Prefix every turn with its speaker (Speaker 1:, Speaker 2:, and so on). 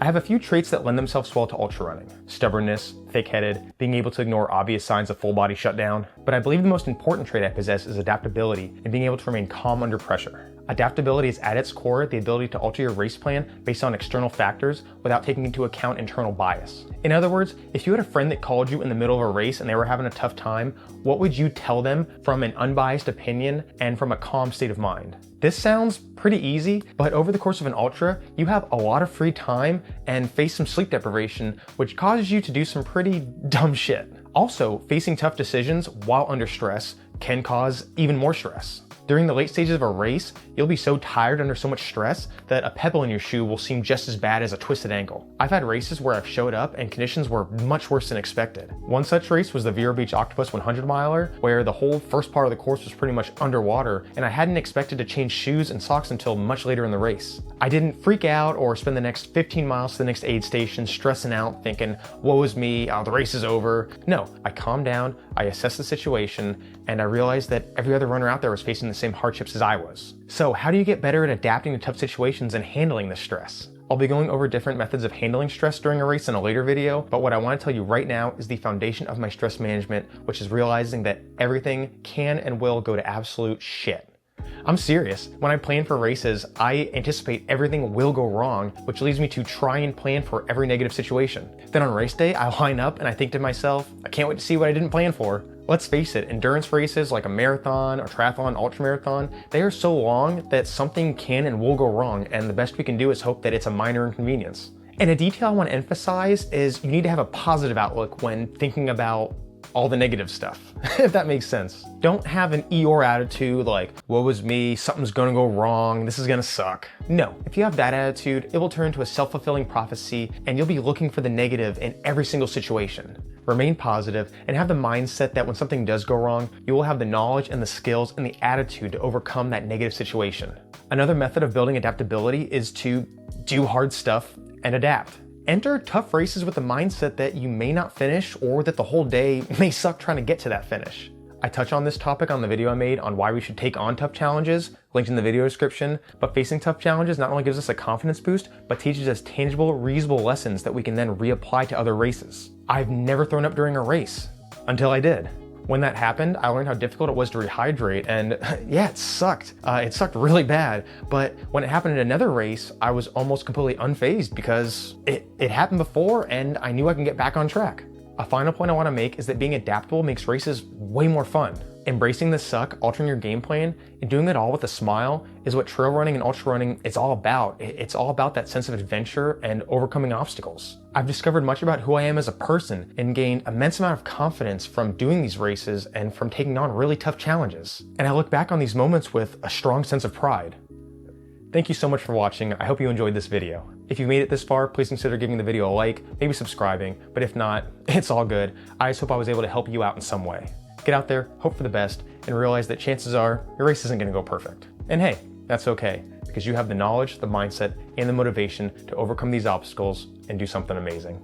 Speaker 1: I have a few traits that lend themselves well to ultra running. Stubbornness, thick-headed, being able to ignore obvious signs of full body shutdown. But I believe the most important trait I possess is adaptability and being able to remain calm under pressure. Adaptability is at its core the ability to alter your race plan based on external factors without taking into account internal bias. In other words, if you had a friend that called you in the middle of a race and they were having a tough time, what would you tell them from an unbiased opinion and from a calm state of mind? This sounds pretty easy, but over the course of an ultra, you have a lot of free time and face some sleep deprivation, which causes you to do some pretty dumb shit. Also, facing tough decisions while under stress can cause even more stress. During the late stages of a race, you'll be so tired under so much stress that a pebble in your shoe will seem just as bad as a twisted ankle. I've had races where I've showed up and conditions were much worse than expected. One such race was the Vero Beach Octopus 100 miler, where the whole first part of the course was pretty much underwater, and I hadn't expected to change shoes and socks until much later in the race. I didn't freak out or spend the next 15 miles to the next aid station stressing out, thinking, woe is me, the race is over. No, I calmed down, I assessed the situation, and I realized that every other runner out there was facing the same hardships as I was. So how do you get better at adapting to tough situations and handling the stress? I'll be going over different methods of handling stress during a race in a later video, but what I want to tell you right now is the foundation of my stress management, which is realizing that everything can and will go to absolute shit. I'm serious. When I plan for races, I anticipate everything will go wrong, which leads me to try and plan for every negative situation. Then on race day, I line up and I think to myself, I can't wait to see what I didn't plan for. Let's face it, endurance races like a marathon, or triathlon, ultramarathon, they are so long that something can and will go wrong, and the best we can do is hope that it's a minor inconvenience. And a detail I want to emphasize is you need to have a positive outlook when thinking about all the negative stuff, if that makes sense. Don't have an Eeyore attitude like, woe is me, something's gonna go wrong, this is gonna suck. No, if you have that attitude, it will turn into a self-fulfilling prophecy and you'll be looking for the negative in every single situation. Remain positive and have the mindset that when something does go wrong, you will have the knowledge and the skills and the attitude to overcome that negative situation. Another method of building adaptability is to do hard stuff and adapt. Enter tough races with the mindset that you may not finish or that the whole day may suck trying to get to that finish. I touch on this topic on the video I made on why we should take on tough challenges, linked in the video description, but facing tough challenges not only gives us a confidence boost, but teaches us tangible, reusable lessons that we can then reapply to other races. I've never thrown up during a race, until I did. When that happened, I learned how difficult it was to rehydrate, and yeah, it sucked. It sucked really bad, but when it happened in another race, I was almost completely unfazed because it happened before and I knew I can get back on track. A final point I want to make is that being adaptable makes races way more fun. Embracing the suck, altering your game plan, and doing it all with a smile is what trail running and ultra running is all about. It's all about that sense of adventure and overcoming obstacles. I've discovered much about who I am as a person and gained immense amount of confidence from doing these races and from taking on really tough challenges. And I look back on these moments with a strong sense of pride. Thank you so much for watching. I hope you enjoyed this video. If you made it this far, please consider giving the video a like, maybe subscribing, but if not, it's all good. I just hope I was able to help you out in some way. Get out there, hope for the best, and realize that chances are your race isn't gonna go perfect. And hey, that's okay, because you have the knowledge, the mindset, and the motivation to overcome these obstacles and do something amazing.